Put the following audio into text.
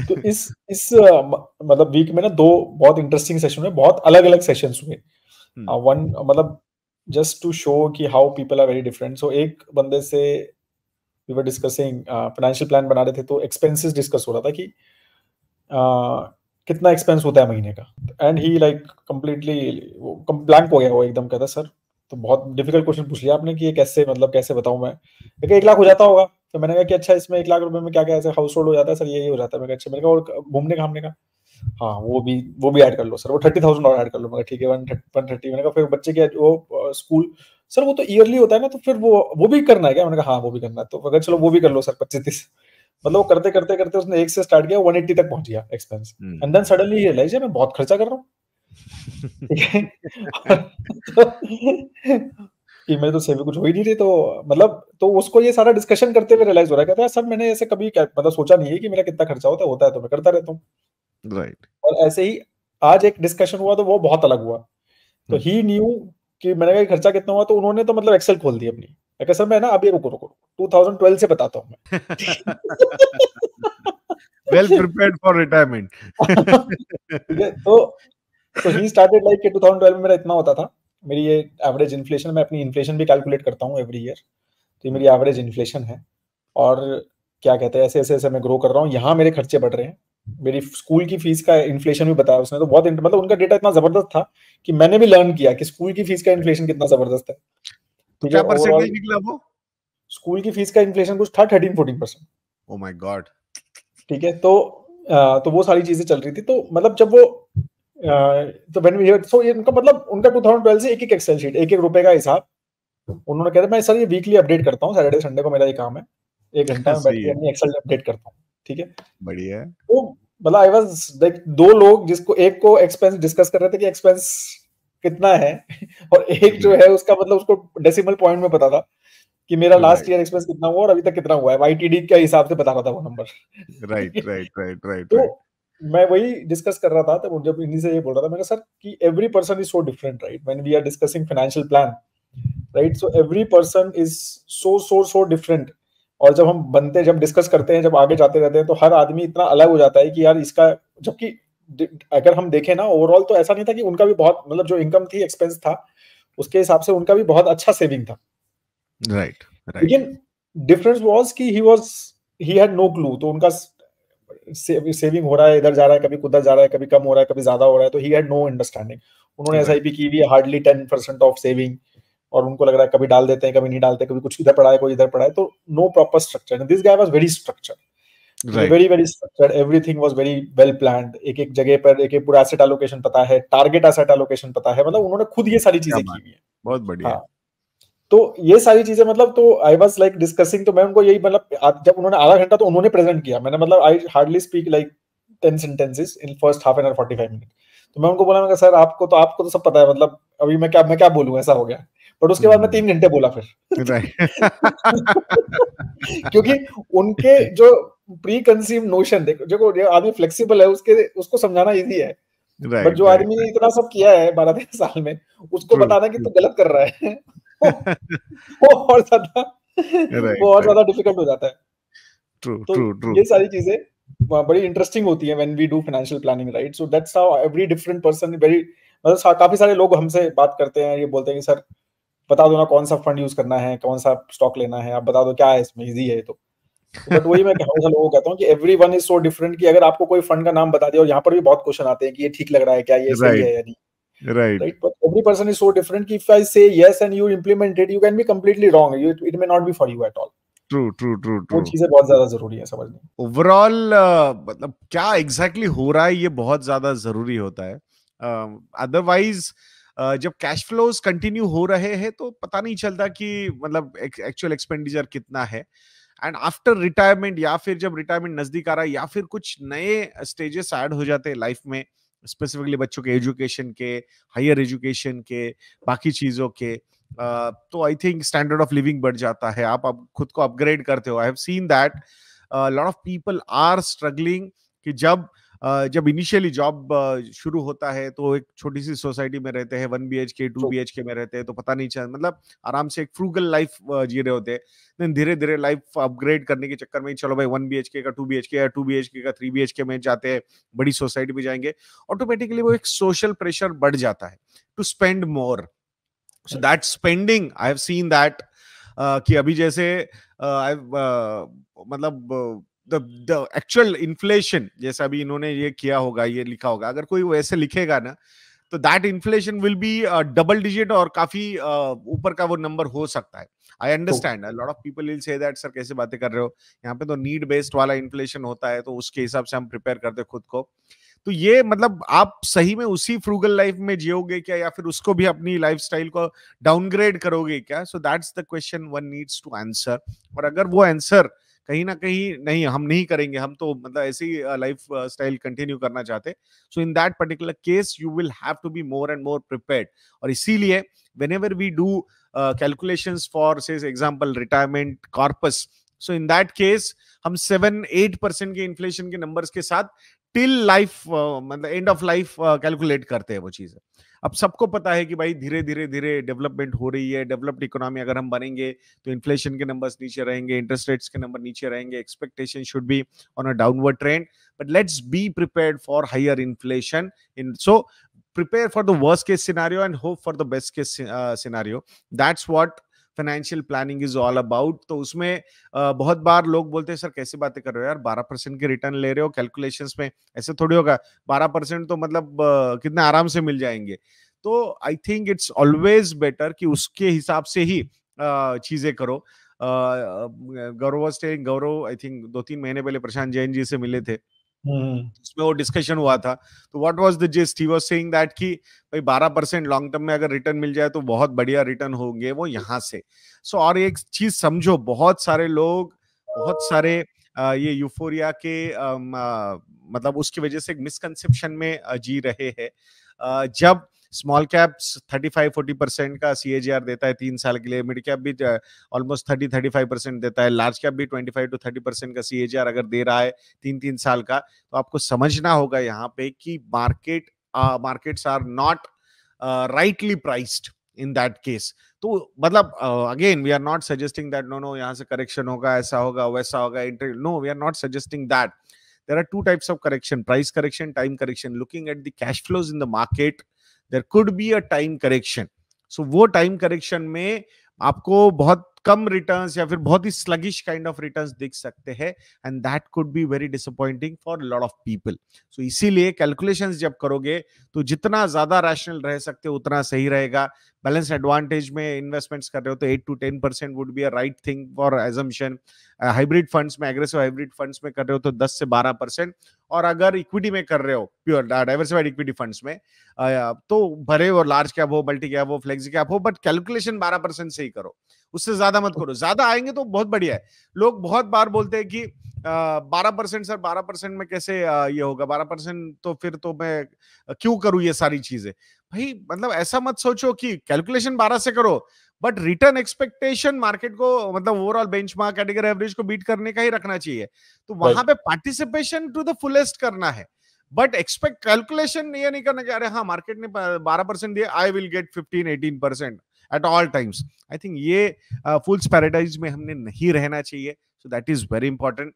तो इस मतलब वीक में ना 2 बहुत इंटरेस्टिंग सेशन हुए, बहुत अलग-अलग सेशंस हुए। वन मतलब जस्ट टू शो कि how people are very different. So एक बंदे से we were discussing financial plan बना रहे थे, तो एक्सपेंसेस डिस्कस हो रहा था कि कितना एक्सपेंस होता है महीने का। And he like completely blank हो गया, वो एकदम कहता सर तो बहुत डिफिकल्ट क्वेश्चन पूछ लिया आपने कि ये कैसे मतलब कैसे बताऊं मैं। लेकिन 1 लाख हो जाता होगा। तो मैंने कहा कि अच्छा इसमें 1 लाख रुपए में क्या क्या ऐसे हाउस होल्ड हो जाता है सर, ये हो जाता है। मैंने कहा अच्छा, मैंने कहा और घूमने घामने का, हाँ वो भी ऐड कर लो सर, वो 30,000 और ऐड कर लो। मैंने कहा ठीक है 130। मैंने कहा फिर बच्चे के वो स्कूल सर वो तो ईयरली होता है ना, तो फिर वो भी करना है क्या? मैंने कहा हाँ वो भी करना है। तो अगर चलो वो भी कर लो सर 25-30। मतलब वो करते करते करते उसने 1 से स्टार्ट किया, 180 तक पहुंच गया एक्सपेंस। एंड देन सडनली ही रियलाइज मैं बहुत खर्चा कर रहा हूँ। ठीक है। कि मेरे तो सेविंग कुछ हो ही नहीं रही। तो मतलब तो उसको ये सारा डिस्कशन करते हुए रियलाइज हो रहा है, कहता है सर मैंने ऐसे कभी मतलब सोचा नहीं है कि मेरा कितना खर्चा होता है तो मैं करता रहता हूँ। राइट। और ऐसे ही आज एक डिस्कशन हुआ तो वो बहुत अलग हुआ। तो ही न्यू कि मैंने कहा खर्चा कितना हुआ, तो उन्होंने तो मतलब एक्सेल खोल दी अपनी। मैं कहा सर मैं ना अभी रुको रुको 2012 से बताता हूँ मैं। Well prepared for retirement. ठीक है। तो ही स्टार्टेड लाइक कि 2012 में मेरा इतना होता था। मेरी ये एवरेज इन्फ्लेशन, मैं अपनी इन्फ्लेशन भी कैलकुलेट करता हूँ एवरी ईयर। तो ये मेरी एवरेज इन्फ्लेशन है। और क्या कहते हैं ऐसे ऐसे ऐसे मैं ग्रो कर रहा हूँ, यहाँ मेरे खर्चे बढ़ रहे हैं। मेरी स्कूल की फीस का इन्फ्लेशन भी बताया उसने, तो बहुत मतलब उनका डेटा इतना जबरदस्त था कि मैंने भी लर्न किया कि स्कूल की फीस का इन्फ्लेशन कितना जबरदस्त है। तो ठीक है। क्या ओवरऑल परसेंटेज निकला वो? स्कूल की फीस का इन्फ्लेशन कुछ था 13-14%। Oh my God. ठीक है। तो वो सारी चीजें चल रही थी। तो मतलब जब वो तो व्हेन वी हियर सो ये उनका मतलब उनका 2012 से एक एक एक्सेल शीट, एक एक रुपए का हिसाब। उन्होंने कहा मैं सर ये वीकली अपडेट करता हूँ, सैटरडे संडे को मेरा ये काम है, 1 घंटा में बैठ सही के है, अपनी एक्सेल अपडेट करता हूँ। ठीक है। बढ़िया है। तो मतलब आई वाज लाइक 2 लोग जिसको एक को एक्सपेंस डिस्कस कर रहे थे कि एक्सपेंस कितना है और एक जो है उसका मतलब उसको डेसिमल पॉइंट में पता था कि मेरा लास्ट राइट ईयर एक्सपेंस कितना हुआ और अभी तक कितना हुआ है, वाईटीडी के हिसाब से बता रहा था वो number. Right right right right तो राइट। मैं वही डिस्कस कर रहा था, तब जब इन्हीं से ये बोल रहा था, मैंने सर कि every person is so different right when we are discussing financial plan. Right. So every person is so different. और जब हम बनते जब डिस्कस करते हैं, जब आगे जाते रहते हैं, तो हर आदमी इतना अलग हो जाता है कि यार इसका, जबकि अगर हम देखें ना ओवरऑल तो ऐसा नहीं था कि उनका भी बहुत मतलब जो इनकम थी एक्सपेंस था उसके हिसाब से उनका भी बहुत अच्छा सेविंग था। Right right. लेकिन डिफरेंस वाज कि ही हैड नो क्लू। तो उनका सेविंग हो रहा है, इधर जा रहा है, कभी उधर जा रहा है, कभी कम हो रहा है, कभी ज्यादा हो रहा है, तो ही हैड नो अंडरस्टैंडिंग। उन्होंने राइट। एसआईपी की हुई है हार्डली 10% ऑफ सेविंग। और उनको लग रहा है कभी डाल देते हैं कभी नहीं डालते, कभी कुछ इधर पड़ा है कोई इधर पड़ा है, तो no proper structure. This guy was very structured. ठीक है। Right. Very very structured, everything was very well planned. एक एक जगह पर एक एक पूरा एसेट एलोकेशन पता है, टारगेट एसेट एलोकेशन पता है, मतलब उन्होंने खुद ये सारी क्या चीजें की बात, हुई है। बहुत बढ़िया। हाँ। तो ये सारी चीजें मतलब तो आई वाज लाइक डिस्कसिंग। तो मैं उनको यही मतलब जब उन्होंने आधा घंटा तो उन्होंने प्रेजेंट किया, मैंने मतलब I hardly speak like 10 sentences in first half an hour 45 minute. तो मैं उनको बोला, मैं सर आपको तो सब पता है, मतलब अभी मैं क्या बोलूं, ऐसा हो गया। बट उसके बाद मैं 3 घंटे बोला फिर। राइट। क्योंकि उनके जो प्री कंसीव नोशन देखो, जो आदमी फ्लेक्सिबल है उसके उसको समझाना इजी है। बट राइट जो राइट आदमी ने राइट। इतना सब किया है 12-13 साल में, उसको ट्रू बताना कि ट्रू। तू गलत कर रहा है वो और ज्यादा वो राइट और राइट। ज्यादा डिफिकल्ट हो जाता है। ट्रू तो ट्रू ट्रू। ये सारी चीजें बड़ी इंटरेस्टिंग होती है when we do financial planning right. So that's how every different person very मतलब काफी सारे लोग हमसे बात करते हैं, ये बोलते हैं कि सर बता दो ना कौन सा फंड यूज करना है, कौन सा स्टॉक लेना है, आप बता दो क्या है इसमें, इजी है तो। बट वही मैं हमेशा लोगों को कहता हूँ कि every one is so different कि अगर आपको कोई फंड का नाम बता दिया, और यहाँ पर भी बहुत क्वेश्चन आते हैं कि ये ठीक लग रहा है क्या, ये सही राइट है या नहीं। Right. Right, but every person is so different कि if I say yes and you implement it, you can be completely wrong. It may not be for you at all. True true true वो true. चीजें बहुत ज्यादा जरूरी है समझनी। Overall मतलब क्या एग्जैक्टली हो रहा है ये बहुत ज्यादा जरूरी होता है। अदरवाइज जब कैश फ्लोज कंटिन्यू हो रहे हैं तो पता नहीं चलता कि मतलब एक्चुअल एक्सपेंडिचर कितना है। एंड आफ्टर रिटायरमेंट या फिर जब रिटायरमेंट नजदीक आ रहा है या फिर कुछ नए स्टेजेस ऐड हो जाते हैं लाइफ में, स्पेसिफिकली बच्चों के एजुकेशन के, हायर एजुकेशन के, बाकी चीजों के, तो I think standard of living बढ़ जाता है, आप अब खुद को अपग्रेड करते हो। I have seen that lot of people are struggling कि जब जब इनिशियली जॉब शुरू होता है तो एक छोटी सी सोसाइटी में रहते हैं, 1 BHK 2 BHK में रहते हैं, तो पता नहीं चल, मतलब आराम से एक फ्रूगल लाइफ जी रहे होते हैं। देन धीरे धीरे लाइफ अपग्रेड करने के चक्कर में चलो भाई 1 BHK का 2 BHK या 2 BHK का 3 BHK में जाते हैं, बड़ी सोसाइटी में जाएंगे, ऑटोमेटिकली वो एक सोशल प्रेशर बढ़ जाता है to spend more. So that spending I have seen that कि अभी जैसे मतलब द एक्चुअल इन्फ्लेशन, जैसे अभी इन्होंने ये किया होगा, ये लिखा होगा, अगर कोई वैसे लिखेगा ना तो that inflation will be double digit और काफी ऊपर का वो नंबर हो सकता है। I understand, lot of people will say that sir कैसे बातें कर रहे हो, यहाँ पे तो नीड बेस्ड वाला इन्फ्लेशन होता है, तो उसके हिसाब से हम प्रिपेयर करते खुद को। तो ये मतलब आप सही में उसी फ्रूगल लाइफ में जियोगे क्या, या फिर उसको भी अपनी लाइफस्टाइल को डाउनग्रेड करोगे क्या? So that's the question one needs to answer. और अगर वो आंसर कहीं ना कहीं नहीं, हम नहीं करेंगे, हम तो मतलब ऐसी लाइफ स्टाइल कंटिन्यू करना चाहते, so in that particular case you will have to be more and more prepared. और इसीलिए whenever we do calculations for say example retirement corpus, so in that case हम 7-8% के इन्फ्लेशन के numbers के साथ till life मतलब end of life calculate करते हैं वो चीजें। अब सबको पता है कि भाई धीरे धीरे धीरे डेवलपमेंट हो रही है, डेवलप्ड इकोनॉमी अगर हम बनेंगे तो इन्फ्लेशन के नंबर्स नीचे रहेंगे, इंटरेस्ट रेट्स के नंबर नीचे रहेंगे, expectation should be on a downward trend, but let's be prepared for higher inflation in, so prepare for the worst case scenario and hope for the best case scenario. That's what financial planning is all about. तो उसमें बहुत बार लोग बोलते हैं sir कैसे बातें कर रहे हो यार, 12% के रिटर्न ले रहे हो कैलकुलेशंस में, ऐसे थोड़ी होगा, 12% तो मतलब कितने आराम से मिल जाएंगे। तो I think it's always better कि उसके हिसाब से ही चीजें करो। गौरव आई थिंक 2-3 महीने पहले प्रशांत जैन जी से मिले थे, उसमें वो डिस्कशन हुआ था, तो what was the gist, he was saying that कि भाई 12% लॉन्ग टर्म में अगर रिटर्न मिल जाए तो बहुत बढ़िया रिटर्न होंगे वो यहाँ से। सो और एक चीज समझो, बहुत सारे लोग, बहुत सारे ये यूफोरिया के मतलब उसकी वजह से एक मिसकंसेप्शन में जी रहे हैं। जब स्मॉल कैप्स 35-40% का CAGR देता है 3 साल के लिए, मिड कैप भी ऑलमोस्ट 30-35% देता है, लार्ज कैप भी 25-30% का CAGR अगर दे रहा है 3-3 साल का, तो आपको समझना होगा यहाँ पे कि markets are not rightly priced in that case. तो मतलब again we are not suggesting that no यहाँ से करेक्शन होगा, ऐसा होगा वैसा होगा, no we are not suggesting that. There are 2 types of correction: price correction, time correction. Looking at the cash flows in the market, there could be a time correction. So वो time correction में आपको बहुत कम returns या फिर बहुत ही sluggish kind of returns दिख सकते हैं, and that could be very disappointing for lot of people. So इसीलिए कैलकुलेशंस जब करोगे तो जितना ज्यादा रैशनल रह सकते हो उतना सही रहेगा। बैलेंस एडवांटेज में इन्वेस्टमेंट्स कर रहे हो तो 8-10% would be a right thing for assumption. Hybrid funds में, एग्रेसिव हाइब्रिड फंड्स में कर रहे हो तो 10 से 12%, और अगर इक्विटी में कर रहे हो, प्योर डाइवर्सिफाइड इक्विटी फंड्स में, तो भरे वो लार्ज कैप हो, मल्टी कैप हो, फ्लेक्सी कैप हो, बट कैलकुलेशन 12% से ही करो, उससे ज्यादा मत करो। ज्यादा आएंगे तो बहुत बढ़िया है। लोग बहुत बार बोलते हैं कि 12% सर, 12% में कैसे ये होगा, 12% तो फिर तो मैं क्यों करूं ये सारी चीजें। भाई मतलब ऐसा मत सोचो कि कैलकुलेशन 12 से करो, बट रिटर्न एक्सपेक्टेशन मार्केट को, मतलब ओवरऑल बेंचमार्क कैटेगरी एवरेज को बीट करने का ही रखना चाहिए। तो वहां पे पार्टिसिपेशन टू द फुलेस्ट करना है, बट एक्सपेक्ट कैलकुलेशन ये नहीं करना कि अरे हाँ मार्केट ने 12% दिया, I will get 15-18% at all times. I think ये फुल्स पैराडाइज में हमने नहीं रहना चाहिए। So that is very important.